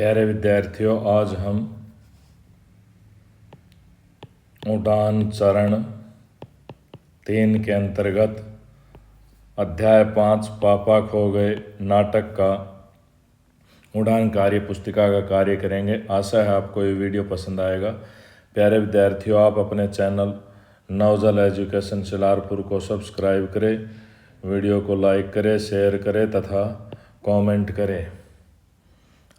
प्यारे विद्यार्थियों, आज हम उड़ान चरण 3 के अंतर्गत अध्याय 5 पापा खो गए नाटक का उड़ान कार्य पुस्तिका का कार्य करेंगे। आशा है आपको ये वीडियो पसंद आएगा। प्यारे विद्यार्थियों, आप अपने चैनल नवजल एजुकेशन शिलारपुर को सब्सक्राइब करें, वीडियो को लाइक करें, शेयर करें तथा कमेंट करें।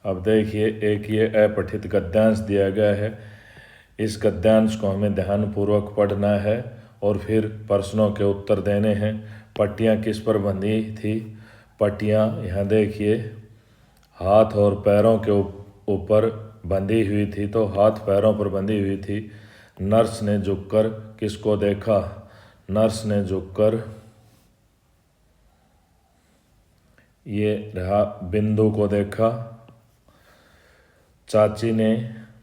अब देखिए, एक ये अपठित गद्यांश दिया गया है। इस गद्यांश को हमें ध्यानपूर्वक पढ़ना है और फिर प्रश्नों के उत्तर देने हैं। पट्टियाँ किस पर बंधी थी? पट्टियाँ यहाँ देखिए, हाथ और पैरों के ऊपर बंधी हुई थी, तो हाथ पैरों पर बंधी हुई थी। नर्स ने झुककर किसको देखा? नर्स ने झुककर ये रहा बिंदु को देखा। चाची ने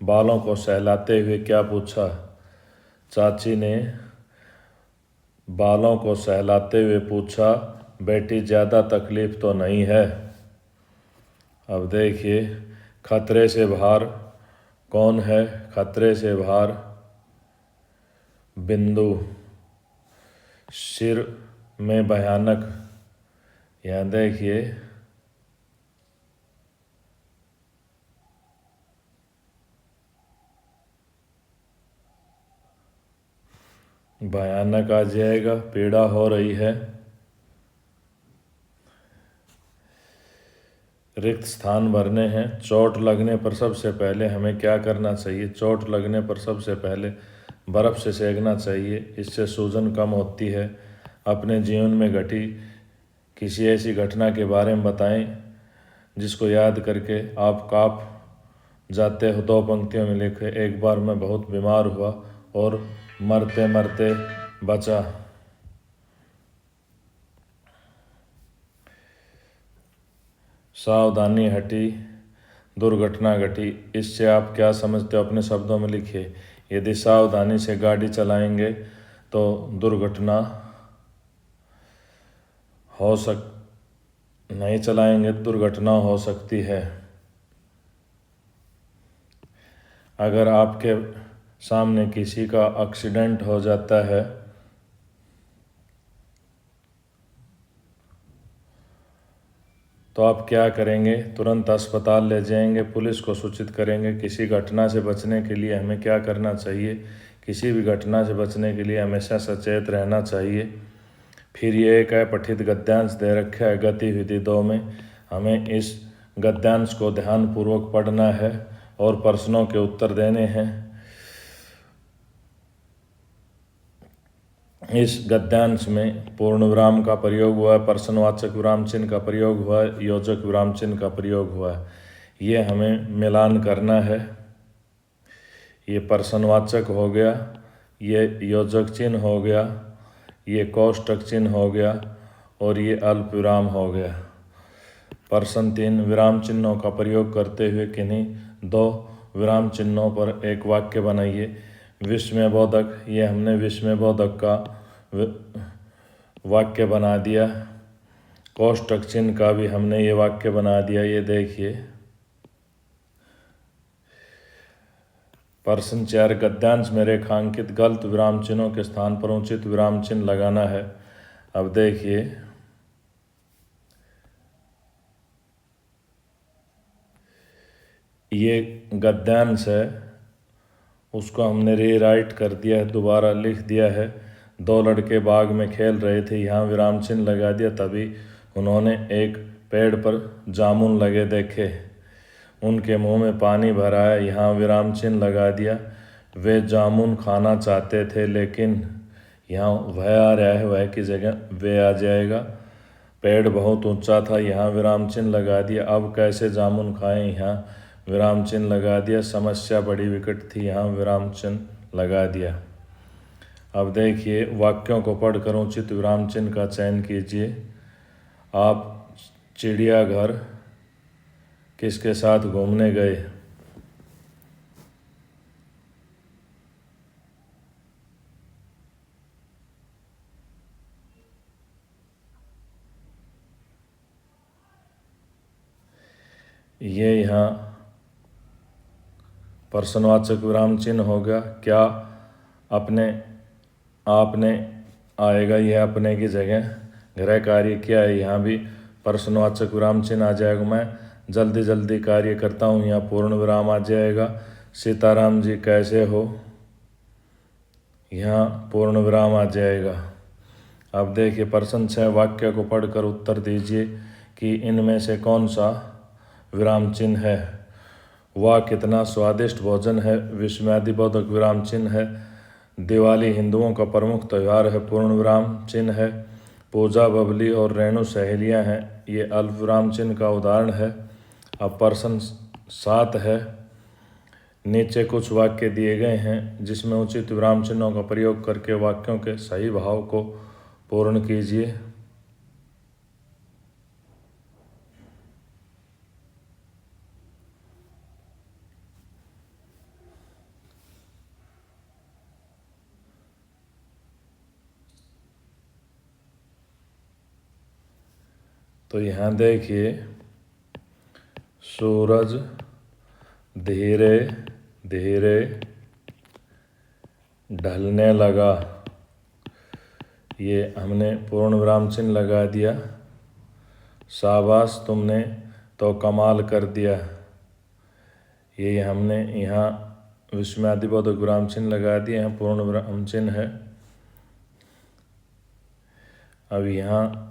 बालों को सहलाते हुए क्या पूछा? चाची ने बालों को सहलाते हुए पूछा, बेटी ज़्यादा तकलीफ तो नहीं है? अब देखिए, खतरे से बाहर कौन है? खतरे से बाहर बिंदु। सिर में भयानक, यहाँ देखिए, भयानक आ जाएगा। पीड़ा हो रही है। रिक्त स्थान भरने हैं। चोट लगने पर सबसे पहले हमें क्या करना चाहिए? चोट लगने पर सबसे पहले बर्फ़ से सेकना चाहिए, इससे सूजन कम होती है। अपने जीवन में घटी किसी ऐसी घटना के बारे में बताएं जिसको याद करके आप काँप जाते हो। 2 पंक्तियों में लिखे, एक बार मैं बहुत बीमार हुआ और मरते मरते बचा। सावधानी हटी, दुर्घटना घटी। इससे आप क्या समझते हो? अपने शब्दों में लिखिए। यदि सावधानी से गाड़ी चलाएंगे तो दुर्घटना नहीं चलाएंगे तो दुर्घटना हो सकती है। अगर आपके सामने किसी का एक्सीडेंट हो जाता है तो आप क्या करेंगे? तुरंत अस्पताल ले जाएंगे, पुलिस को सूचित करेंगे। किसी घटना से बचने के लिए हमें क्या करना चाहिए? किसी भी घटना से बचने के लिए हमेशा सचेत रहना चाहिए। फिर ये एक अपठित गद्यांश दे रखा है गतिविधि 2 में। हमें इस गद्यांश को ध्यानपूर्वक पढ़ना है और प्रश्नों के उत्तर देने हैं। इस गद्यांश में पूर्ण विराम का प्रयोग हुआ है, प्रश्नवाचक विराम चिन्ह का प्रयोग हुआ है, योजक विराम चिन्ह का प्रयोग हुआ है। ये हमें मिलान करना है। ये प्रश्नवाचक हो गया, ये योजक चिन्ह हो गया, ये कोष्टक चिन्ह हो गया और ये अल्प विराम हो गया। प्रश्न 3, विराम चिन्हों का प्रयोग करते हुए किन्हीं 2 विराम चिन्हों पर एक वाक्य बनाइए। विस्मयबोधक, ये हमने विस्मयबोधक का वाक्य बना दिया। कोष्टक चिन्ह का भी हमने ये वाक्य बना दिया। ये देखिए, प्रश्न 4, गद्यांश में रेखांकित गलत विराम चिन्हों के स्थान पर उचित विराम चिन्ह लगाना है। अब देखिए, ये गद्यांश है, उसको हमने रीराइट कर दिया है, दोबारा लिख दिया है। 2 लड़के बाग में खेल रहे थे, यहाँ विराम चिन्ह लगा दिया। तभी उन्होंने एक पेड़ पर जामुन लगे देखे, उनके मुंह में पानी भर आया, यहाँ विराम चिन्ह लगा दिया। वे जामुन खाना चाहते थे, लेकिन यहाँ वह आ रहा है, वह की जगह वे आ जाएगा। पेड़ बहुत ऊंचा था, यहाँ विराम चिन्ह लगा दिया। अब कैसे जामुन खाएं? यहाँ विराम चिन्ह लगा दिया। समस्या बड़ी विकट थी, यहाँ विराम चिन्ह लगा दिया। अब देखिए, वाक्यों को पढ़कर उचित विराम चिन्ह का चयन कीजिए। आप चिड़ियाघर किसके साथ घूमने गए? ये यहाँ प्रश्नवाचक विराम चिन्ह हो गया। क्या अपने आपने आएगा, यह अपने की जगह। गृह कार्य क्या है, यहाँ भी प्रश्नवाचक विराम चिन्ह आ जाएगा। मैं जल्दी जल्दी कार्य करता हूँ, यहाँ पूर्ण विराम आ जाएगा। सीताराम जी कैसे हो, यहाँ पूर्ण विराम आ जाएगा। अब देखिए प्रश्न 6 वाक्य को पढ़कर उत्तर दीजिए कि इनमें से कौन सा विराम चिन्ह है। वह कितना स्वादिष्ट भोजन है, विस्मयादिबोधक विराम चिन्ह है। दिवाली हिंदुओं का प्रमुख त्यौहार है, पूर्ण विराम चिन्ह है। पूजा बबली और रेणु सहेलियां हैं, ये अल्प विराम चिन्ह का उदाहरण है। अब प्रश्न 7 है, नीचे कुछ वाक्य दिए गए हैं जिसमें उचित विराम चिन्हों का प्रयोग करके वाक्यों के सही भाव को पूर्ण कीजिए। तो यहाँ देखिए, सूरज धीरे धीरे ढलने लगा, ये हमने पूर्ण विराम चिन्ह लगा दिया। शाबाश तुमने तो कमाल कर दिया, ये हमने यहाँ विस्मयादिबोधक विराम चिन्ह लगा दिए हैं, पूर्ण विराम चिन्ह है। अब यहाँ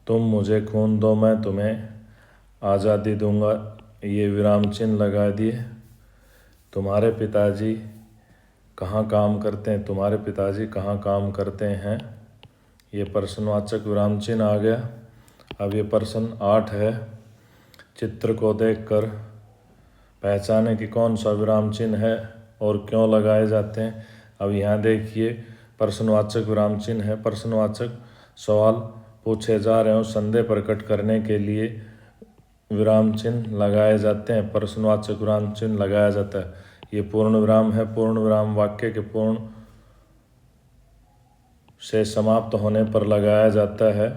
तुम मुझे खून दो मैं तुम्हें आज़ादी दूंगा, ये विराम चिन्ह लगा दिए। तुम्हारे पिताजी कहाँ काम करते हैं, तुम्हारे पिताजी कहाँ काम करते हैं, ये प्रश्नवाचक विराम चिन्ह आ गया। अब ये प्रश्न 8 है, चित्र को देखकर पहचाने कि कौन सा विराम चिन्ह है और क्यों लगाए जाते हैं। अब यहाँ देखिए प्रश्नवाचक विराम चिन्ह है। प्रश्नवाचक सवाल पूछे जा रहे हो, संदेह प्रकट करने के लिए विराम चिन्ह लगाए जाते हैं, प्रश्नवाचक विराम चिन्ह लगाया जाता है। ये पूर्ण विराम है। पूर्ण विराम वाक्य के पूर्ण से समाप्त होने पर लगाया जाता है।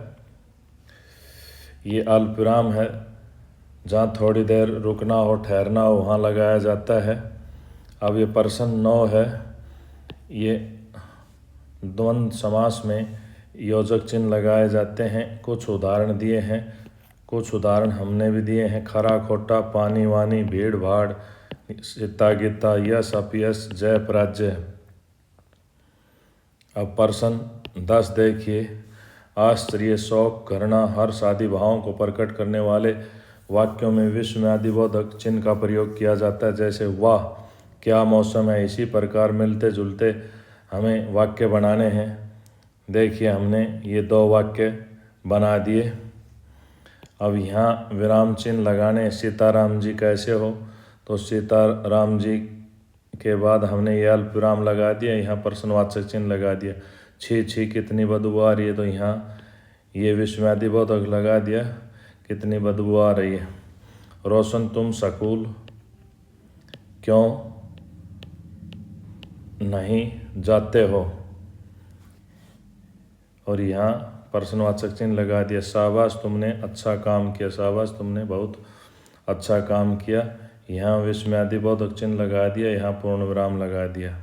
ये अल्प विराम है, जहाँ थोड़ी देर रुकना हो, ठहरना हो, वहाँ लगाया जाता है। अब ये प्रश्न 9 है, ये द्वंद्व समास में योजक चिन्ह लगाए जाते हैं। कुछ उदाहरण दिए हैं, कुछ उदाहरण हमने भी दिए हैं। खरा खोटा, पानी वानी, भीड़ भाड़, सीता गीता, यश अपयश, जय पराजय। अब प्रश्न 10 देखिए, आश्चर्य, शौक, घृणा, हर्ष आदि भावों को प्रकट करने वाले वाक्यों में विस्मयादिबोधक चिन्ह का प्रयोग किया जाता है। जैसे वाह क्या मौसम है। इसी प्रकार मिलते जुलते हमें वाक्य बनाने हैं। देखिए हमने ये 2 वाक्य बना दिए। अब यहाँ विराम चिन्ह लगाने, सीताराम जी कैसे हो, तो सीताराम जी के बाद हमने ये अल्प विराम लगा दिया, यहाँ प्रश्नवाचक चिन्ह लगा दिया। छी छी कितनी बदबू आ रही है, तो यहाँ ये विस्मयादिबोधक लगा दिया, कितनी बदबू आ रही है। रोशन तुम स्कूल क्यों नहीं जाते हो, और यहाँ प्रश्नवाचक चिन्ह लगा दिया। शाबाश तुमने अच्छा काम किया, शाबाश तुमने बहुत अच्छा काम किया, यहाँ विस्मयादिबोधक चिन्ह लगा दिया, यहाँ पूर्ण विराम लगा दिया।